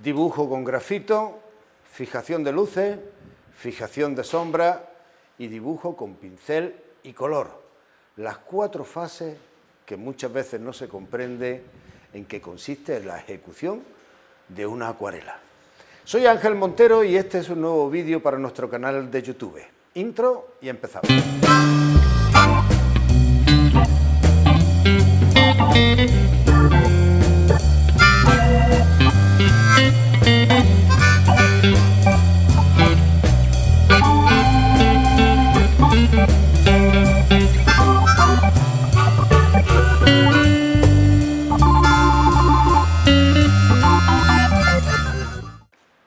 Dibujo con grafito, fijación de luces, fijación de sombra y dibujo con pincel y color. Las 4 fases que muchas veces no se comprende en qué consiste la ejecución de una acuarela. Soy Ángel Montero y este es un nuevo vídeo para nuestro canal de YouTube. Intro y empezamos.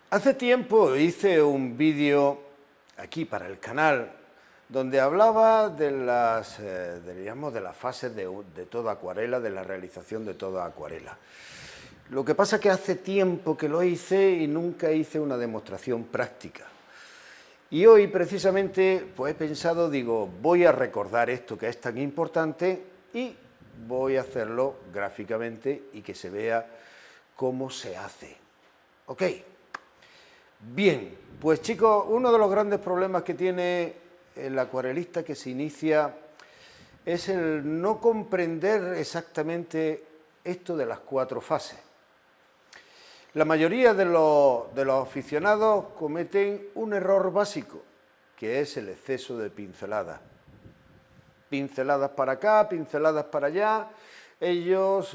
Hace tiempo hice un vídeo aquí para el canal donde hablaba de las fases de toda acuarela, de la realización de toda acuarela. Lo que pasa es que hace tiempo que lo hice y nunca hice una demostración práctica. Y hoy precisamente pues he pensado, voy a recordar esto que es tan importante y voy a hacerlo gráficamente y que se vea cómo se hace. ¿Ok? Bien, pues chicos, uno de los grandes problemas que tiene el acuarelista que se inicia es el no comprender exactamente esto de las 4 fases. La mayoría de los aficionados cometen un error básico, que es el exceso de pinceladas. Pinceladas para acá, pinceladas para allá. Ellos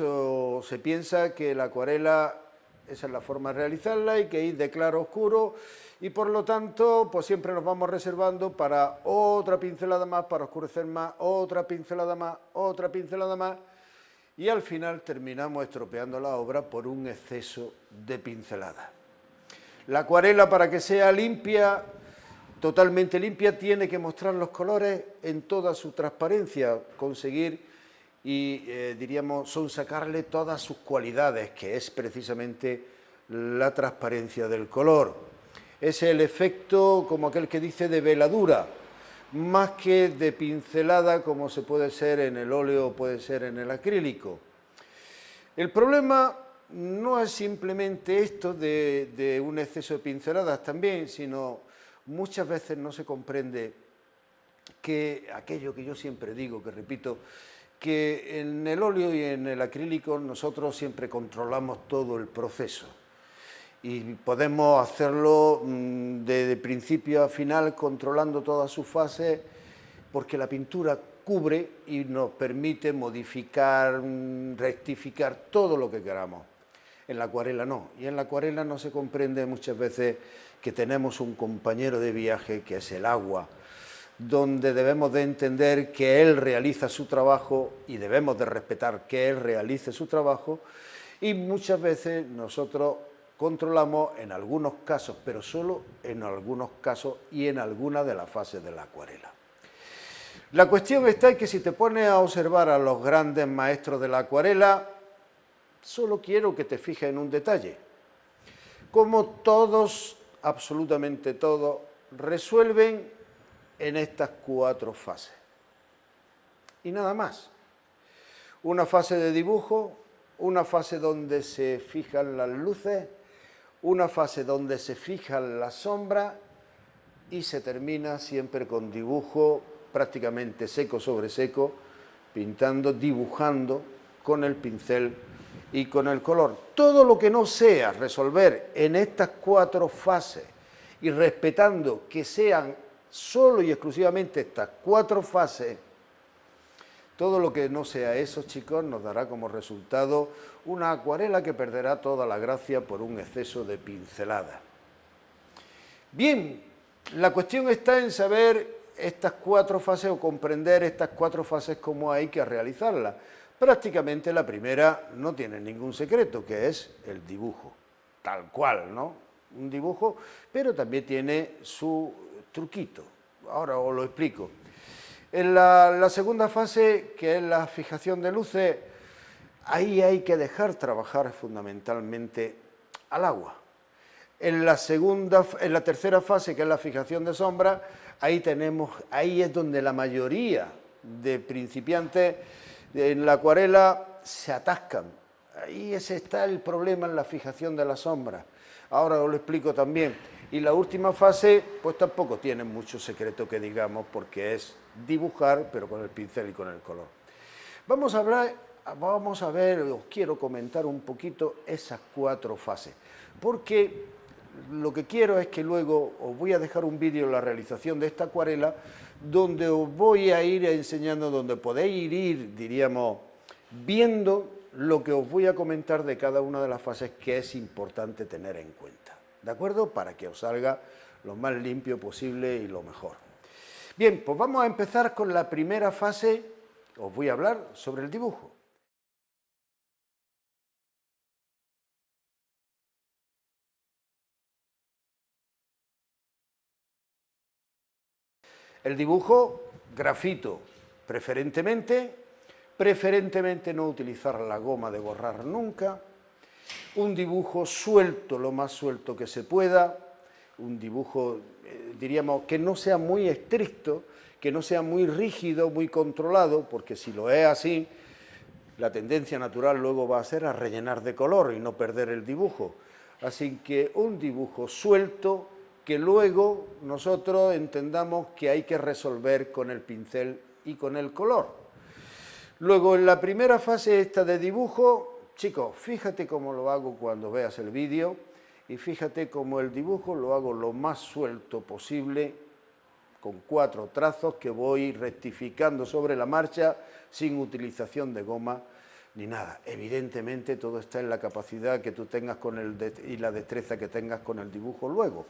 se piensa que la acuarela, esa es la forma de realizarla, y que ir de claro a oscuro, y por lo tanto pues siempre nos vamos reservando para otra pincelada más, para oscurecer más, otra pincelada más, otra pincelada más, y al final terminamos estropeando la obra por un exceso de pinceladas. La acuarela, para que sea limpia, totalmente limpia, tiene que mostrar los colores en toda su transparencia, conseguir y sonsacarle todas sus cualidades, que es precisamente la transparencia del color. Es el efecto, como aquel que dice, de veladura, más que de pincelada, como se puede ser en el óleo o puede ser en el acrílico. El problema no es simplemente esto de un exceso de pinceladas también, sino muchas veces no se comprende que aquello que yo siempre digo, que repito, que en el óleo y en el acrílico nosotros siempre controlamos todo el proceso y podemos hacerlo de principio a final controlando todas sus fases, porque la pintura cubre y nos permite modificar, rectificar todo lo que queramos. En la acuarela no, y en la acuarela no se comprende muchas veces que tenemos un compañero de viaje que es el agua, donde debemos de entender que él realiza su trabajo y debemos de respetar que él realice su trabajo, y muchas veces nosotros controlamos en algunos casos, pero solo en algunos casos y en alguna de las fases de la acuarela. La cuestión está en que si te pones a observar a los grandes maestros de la acuarela, solo quiero que te fijes en un detalle. Como todos, absolutamente todos, resuelven en estas 4 fases. Y nada más. Una fase de dibujo, una fase donde se fijan las luces, una fase donde se fijan las sombras y se termina siempre con dibujo prácticamente seco sobre seco, pintando, dibujando con el pincel y con el color. Todo lo que no sea resolver en estas 4 fases y respetando que sean solo y exclusivamente estas 4 fases, todo lo que no sea eso, chicos, nos dará como resultado una acuarela que perderá toda la gracia por un exceso de pincelada. Bien, la cuestión está en saber estas 4 fases o comprender estas 4 fases cómo hay que realizarlas. Prácticamente la primera no tiene ningún secreto, que es el dibujo, tal cual, ¿no? Un dibujo, pero también tiene su truquito. Ahora os lo explico. En la segunda fase, que es la fijación de luces, ahí hay que dejar trabajar fundamentalmente al agua. En la tercera fase, que es la fijación de sombra, ahí es donde la mayoría de principiantes en la acuarela se atascan. Ahí ese está el problema en la fijación de la sombra. Ahora os lo explico también. Y la última fase, pues tampoco tiene mucho secreto que digamos, porque es dibujar, pero con el pincel y con el color. Vamos a ver, os quiero comentar un poquito esas 4 fases, porque lo que quiero es que luego os voy a dejar un vídeo en la realización de esta acuarela, donde os voy a ir enseñando, donde podéis ir, diríamos, viendo lo que os voy a comentar de cada una de las fases que es importante tener en cuenta, ¿de acuerdo? Para que os salga lo más limpio posible y lo mejor. Bien, pues vamos a empezar con la primera fase. Os voy a hablar sobre el dibujo. El dibujo, grafito, preferentemente no utilizar la goma de borrar nunca, un dibujo suelto, lo más suelto que se pueda, un dibujo, diríamos, que no sea muy estricto, que no sea muy rígido, muy controlado, porque si lo es así, la tendencia natural luego va a ser a rellenar de color y no perder el dibujo. Así que un dibujo suelto que luego nosotros entendamos que hay que resolver con el pincel y con el color. Luego, en la primera fase esta de dibujo, chicos, fíjate cómo lo hago cuando veas el vídeo y fíjate cómo el dibujo lo hago lo más suelto posible, con 4 trazos que voy rectificando sobre la marcha sin utilización de goma ni nada. Evidentemente todo está en la capacidad que tú tengas y la destreza que tengas con el dibujo luego.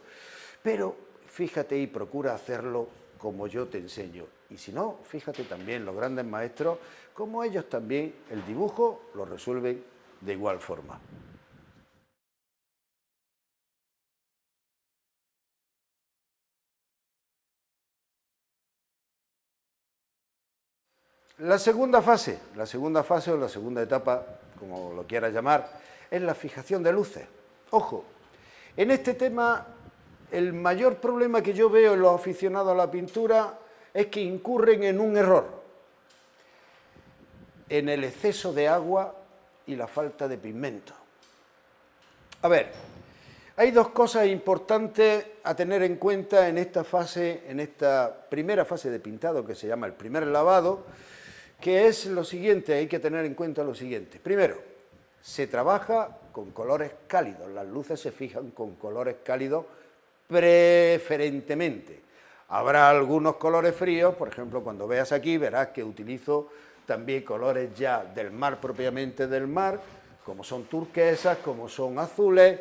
Pero fíjate y procura hacerlo como yo te enseño. Y si no, fíjate también los grandes maestros, como ellos también el dibujo lo resuelven de igual forma. La segunda fase o la segunda etapa, como lo quieras llamar, es la fijación de luces. Ojo, en este tema el mayor problema que yo veo en los aficionados a la pintura es que incurren en un error, en el exceso de agua y la falta de pigmento. A ver, hay 2 cosas importantes a tener en cuenta en esta fase, en esta primera fase de pintado que se llama el primer lavado, que es lo siguiente, hay que tener en cuenta lo siguiente. Primero, se trabaja con colores cálidos, las luces se fijan con colores cálidos preferentemente. Habrá algunos colores fríos, por ejemplo, cuando veas aquí verás que utilizo también colores ya del mar, propiamente del mar, como son turquesas, como son azules,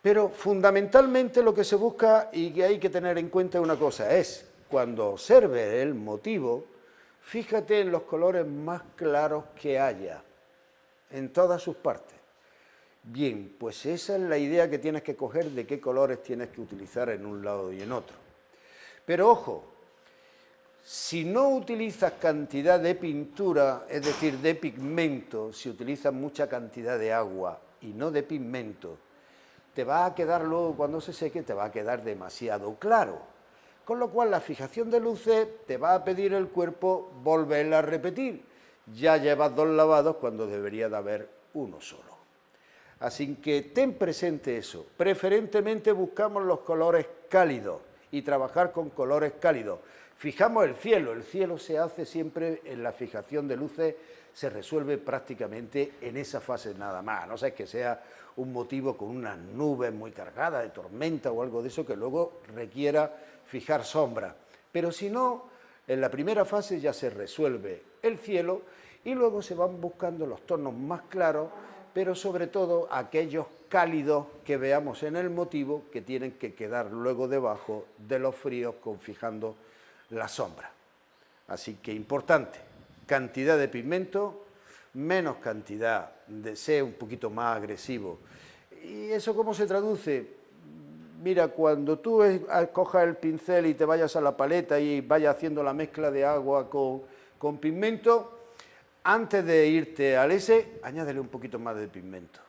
pero fundamentalmente lo que se busca y que hay que tener en cuenta una cosa es, cuando observes el motivo, fíjate en los colores más claros que haya, en todas sus partes. Bien, pues esa es la idea que tienes que coger de qué colores tienes que utilizar en un lado y en otro. Pero ojo, si no utilizas cantidad de pintura, es decir, de pigmento, si utilizas mucha cantidad de agua y no de pigmento, te va a quedar luego, cuando se seque, te va a quedar demasiado claro. Con lo cual la fijación de luces te va a pedir el cuerpo volverla a repetir. Ya llevas 2 lavados cuando debería de haber uno solo. Así que ten presente eso. Preferentemente buscamos los colores cálidos y trabajar con colores cálidos. Fijamos el cielo se hace siempre en la fijación de luces, se resuelve prácticamente en esa fase nada más, a no ser que sea un motivo con unas nubes muy cargadas de tormenta o algo de eso que luego requiera fijar sombra. Pero si no, en la primera fase ya se resuelve el cielo y luego se van buscando los tonos más claros, pero sobre todo aquellos cálidos que veamos en el motivo que tienen que quedar luego debajo de los fríos con fijando la sombra. Así que importante, cantidad de pigmento, menos cantidad de ser un poquito más agresivo. ¿Y eso cómo se traduce? Mira, cuando tú cojas el pincel y te vayas a la paleta y vayas haciendo la mezcla de agua con pigmento, antes de irte al añádele un poquito más de pigmento.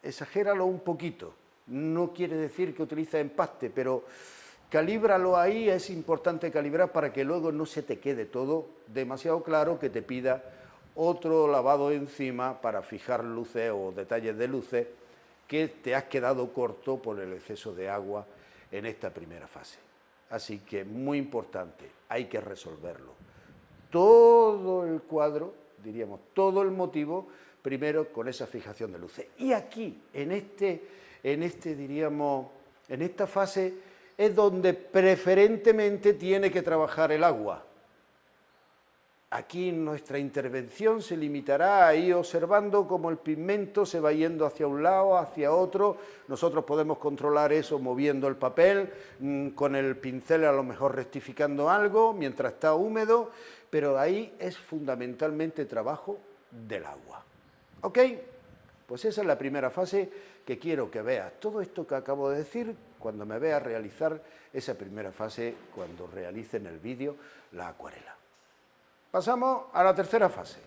Exagéralo un poquito. No quiere decir que utilices empaste, pero calíbralo ahí, es importante calibrar para que luego no se te quede todo demasiado claro, que te pida otro lavado encima para fijar luces o detalles de luces que te has quedado corto por el exceso de agua en esta primera fase. Así que muy importante, hay que resolverlo. Todo el cuadro, diríamos, todo el motivo, primero con esa fijación de luces. Y aquí, en esta fase, es donde preferentemente tiene que trabajar el agua. Aquí nuestra intervención se limitará a ir observando cómo el pigmento se va yendo hacia un lado, hacia otro. Nosotros podemos controlar eso moviendo el papel, con el pincel a lo mejor rectificando algo mientras está húmedo, pero ahí es fundamentalmente trabajo del agua. ¿Ok? Pues esa es la primera fase que quiero que veas. Todo esto que acabo de decir, cuando me veas realizar esa primera fase, cuando realice en el vídeo la acuarela. Pasamos a la tercera fase.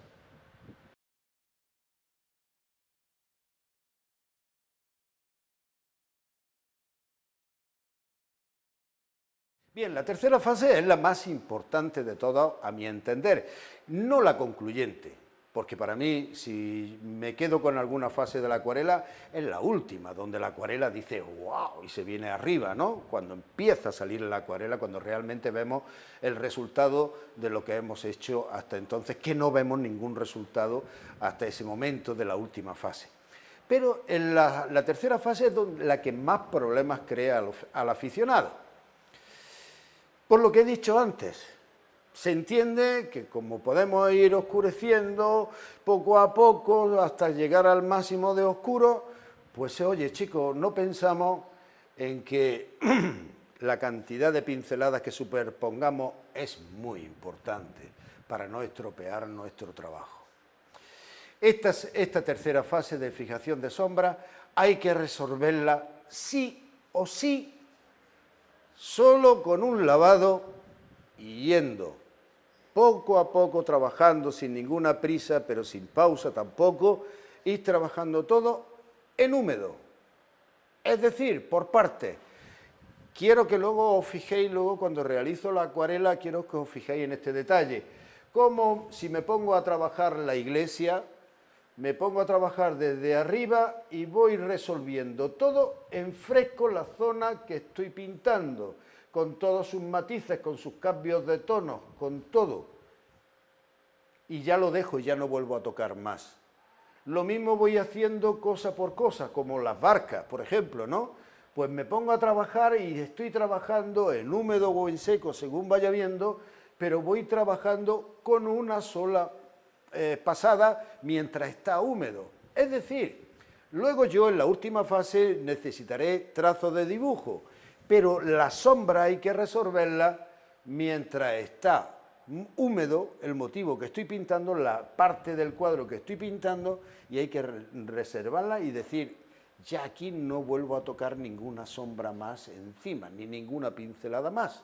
Bien, la tercera fase es la más importante de todas, a mi entender, no la concluyente, porque para mí, si me quedo con alguna fase de la acuarela, es la última, donde la acuarela dice ¡wow! Y se viene arriba, ¿no? Cuando empieza a salir la acuarela, cuando realmente vemos el resultado de lo que hemos hecho hasta entonces, que no vemos ningún resultado hasta ese momento de la última fase. Pero en la tercera fase es la que más problemas crea al aficionado. Por lo que he dicho antes, se entiende que como podemos ir oscureciendo poco a poco hasta llegar al máximo de oscuro, pues oye chicos, no pensamos en que la cantidad de pinceladas que superpongamos es muy importante para no estropear nuestro trabajo. Esta tercera fase de fijación de sombra hay que resolverla sí o sí solo con un lavado y yendo poco a poco, trabajando sin ninguna prisa, pero sin pausa tampoco, ir trabajando todo en húmedo, es decir, por partes. Quiero que luego os fijéis, cuando realizo la acuarela, quiero que os fijéis en este detalle. Como si me pongo a trabajar la iglesia, me pongo a trabajar desde arriba y voy resolviendo todo en fresco la zona que estoy pintando, con todos sus matices, con sus cambios de tonos, con todo. Y ya lo dejo, ya no vuelvo a tocar más. Lo mismo voy haciendo cosa por cosa, como las barcas, por ejemplo, ¿no? Pues me pongo a trabajar y estoy trabajando en húmedo o en seco, según vaya viendo, pero voy trabajando con una sola pasada mientras está húmedo. Es decir, luego yo en la última fase necesitaré trazos de dibujo, pero la sombra hay que resolverla mientras está húmedo el motivo que estoy pintando, la parte del cuadro que estoy pintando, y hay que reservarla y decir, ya aquí no vuelvo a tocar ninguna sombra más encima, ni ninguna pincelada más.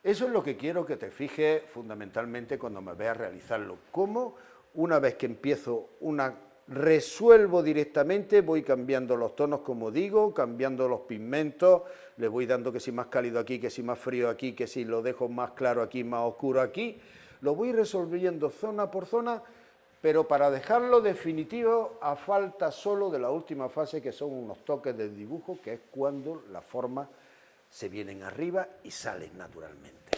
Eso es lo que quiero que te fijes fundamentalmente cuando me veas realizarlo. Cómo una vez que empiezo resuelvo directamente, voy cambiando los tonos, como digo, cambiando los pigmentos, le voy dando que si más cálido aquí, que si más frío aquí, que si lo dejo más claro aquí, más oscuro aquí, lo voy resolviendo zona por zona, pero para dejarlo definitivo a falta solo de la última fase, que son unos toques de dibujo, que es cuando las formas se vienen arriba y salen naturalmente.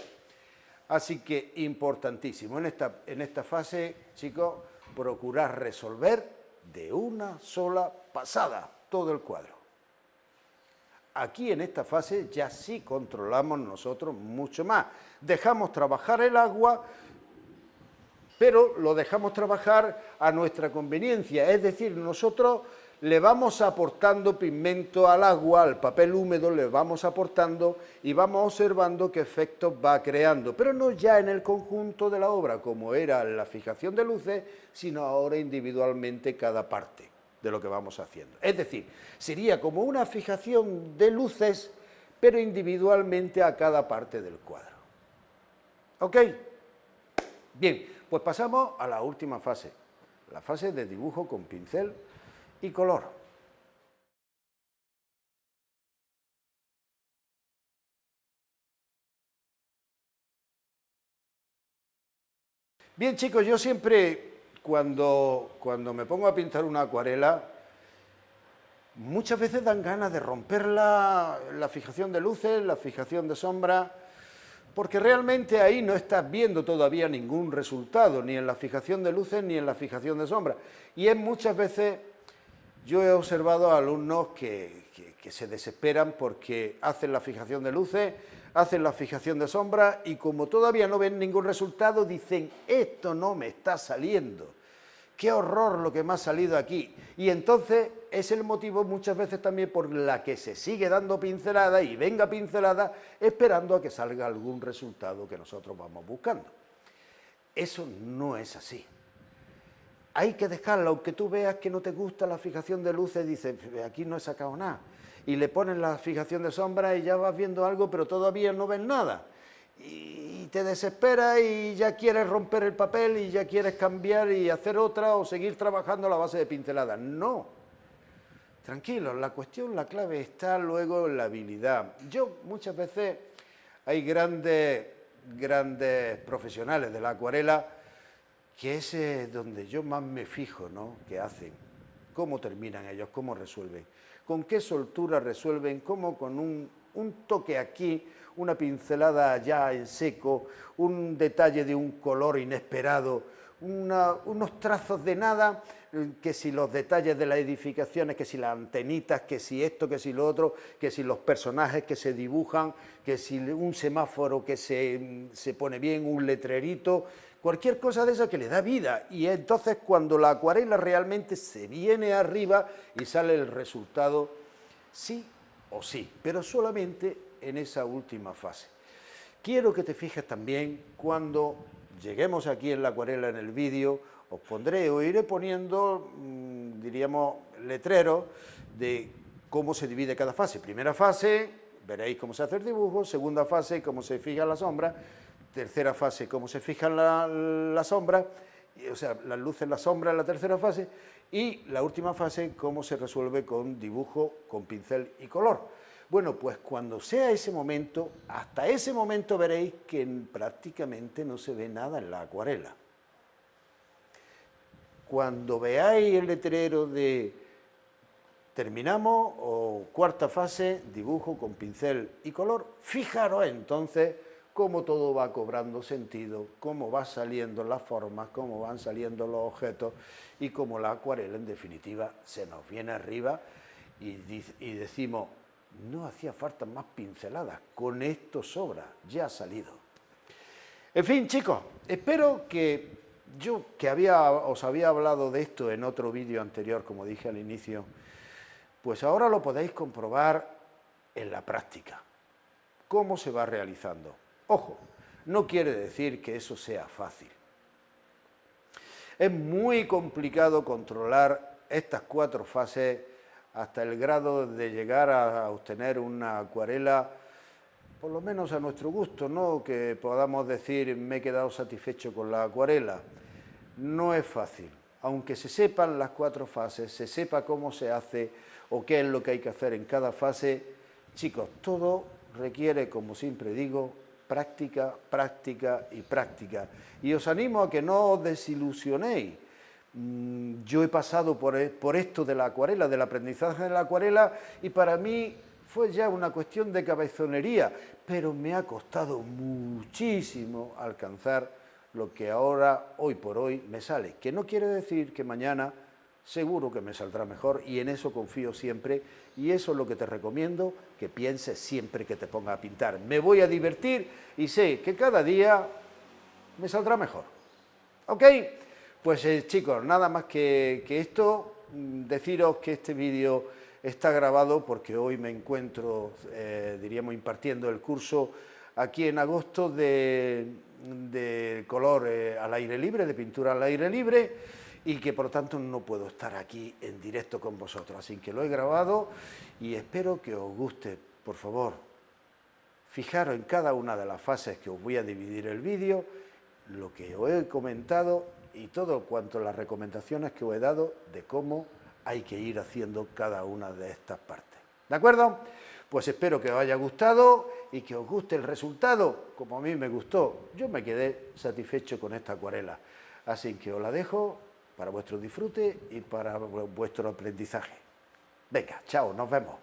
Así que importantísimo, en esta fase, chicos, procurar resolver de una sola pasada todo el cuadro. Aquí en esta fase ya sí controlamos nosotros mucho más. Dejamos trabajar el agua, pero lo dejamos trabajar a nuestra conveniencia. Es decir, nosotros le vamos aportando pigmento al agua, al papel húmedo, le vamos aportando y vamos observando qué efectos va creando, pero no ya en el conjunto de la obra, como era la fijación de luces, sino ahora individualmente cada parte de lo que vamos haciendo. Es decir, sería como una fijación de luces, pero individualmente a cada parte del cuadro. ¿Ok? Bien, pues pasamos a la última fase, la fase de dibujo con pincel y color. Bien, chicos, yo siempre cuando me pongo a pintar una acuarela, muchas veces dan ganas de romper la fijación de luces, la fijación de sombra, porque realmente ahí no estás viendo todavía ningún resultado, ni en la fijación de luces ni en la fijación de sombra. Y es muchas veces, yo he observado a alumnos que se desesperan porque hacen la fijación de luces, hacen la fijación de sombra y como todavía no ven ningún resultado, dicen, esto no me está saliendo. ¡Qué horror lo que me ha salido aquí! Y entonces es el motivo muchas veces también por la que se sigue dando pincelada y venga pincelada esperando a que salga algún resultado que nosotros vamos buscando. Eso no es así. Hay que dejarlo, aunque tú veas que no te gusta la fijación de luces, dices, aquí no he sacado nada. Y le pones la fijación de sombra y ya vas viendo algo, pero todavía no ves nada. Y te desesperas y ya quieres romper el papel y ya quieres cambiar y hacer otra o seguir trabajando a la base de pinceladas. No, tranquilo, la cuestión, la clave está luego en la habilidad. Yo muchas veces hay grandes profesionales de la acuarela que es donde yo más me fijo, ¿no? ¿Qué hacen? ¿Cómo terminan ellos? ¿Cómo resuelven? ¿Con qué soltura resuelven? ¿Cómo con un toque aquí, una pincelada ya en seco, un detalle de un color inesperado, unos trazos de nada, que si los detalles de las edificaciones, que si las antenitas, que si esto, que si lo otro, que si los personajes que se dibujan, que si un semáforo que se pone bien, un letrerito, cualquier cosa de esa que le da vida. Y entonces cuando la acuarela realmente se viene arriba y sale el resultado, sí o sí, pero solamente en esa última fase. Quiero que te fijes también cuando lleguemos aquí en la acuarela en el vídeo, os pondré o iré poniendo, diríamos, letreros de cómo se divide cada fase. Primera fase, veréis cómo se hace el dibujo. Segunda fase, cómo se fija la sombra. Tercera fase, cómo se fija la sombra, o sea, las luces, la sombra en la tercera fase. Y la última fase, cómo se resuelve con dibujo, con pincel y color. Bueno, pues cuando sea ese momento, hasta ese momento veréis que prácticamente no se ve nada en la acuarela. Cuando veáis el letrero de terminamos o cuarta fase, dibujo con pincel y color, fijaros entonces cómo todo va cobrando sentido, cómo van saliendo las formas, cómo van saliendo los objetos y cómo la acuarela en definitiva se nos viene arriba y decimos, no hacía falta más pinceladas, con esto sobra, ya ha salido. En fin, chicos, espero que yo, que os había hablado de esto en otro vídeo anterior, como dije al inicio, pues ahora lo podéis comprobar en la práctica, cómo se va realizando. Ojo, no quiere decir que eso sea fácil. Es muy complicado controlar estas 4 fases hasta el grado de llegar a obtener una acuarela, por lo menos a nuestro gusto, no que podamos decir me he quedado satisfecho con la acuarela. No es fácil, aunque se sepan las 4 fases, se sepa cómo se hace o qué es lo que hay que hacer en cada fase. Chicos, todo requiere, como siempre digo, práctica, práctica y práctica. Y os animo a que no os desilusionéis. Yo he pasado por esto de la acuarela, del aprendizaje de la acuarela, y para mí fue ya una cuestión de cabezonería, pero me ha costado muchísimo alcanzar lo que ahora, hoy por hoy, me sale. Que no quiere decir que mañana seguro que me saldrá mejor, y en eso confío siempre, y eso es lo que te recomiendo, que pienses siempre que te pongas a pintar. Me voy a divertir y sé que cada día me saldrá mejor. ¿Ok? Pues chicos, nada más que esto, deciros que este vídeo está grabado porque hoy me encuentro, diríamos, impartiendo el curso aquí en agosto de color al aire libre, de pintura al aire libre, y que por tanto no puedo estar aquí en directo con vosotros. Así que lo he grabado y espero que os guste. Por favor, fijaros en cada una de las fases que os voy a dividir el vídeo, lo que os he comentado y todo cuanto las recomendaciones que os he dado de cómo hay que ir haciendo cada una de estas partes. ¿De acuerdo? Pues espero que os haya gustado y que os guste el resultado, como a mí me gustó. Yo me quedé satisfecho con esta acuarela. Así que os la dejo para vuestro disfrute y para vuestro aprendizaje. Venga, chao, nos vemos.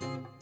Adiós.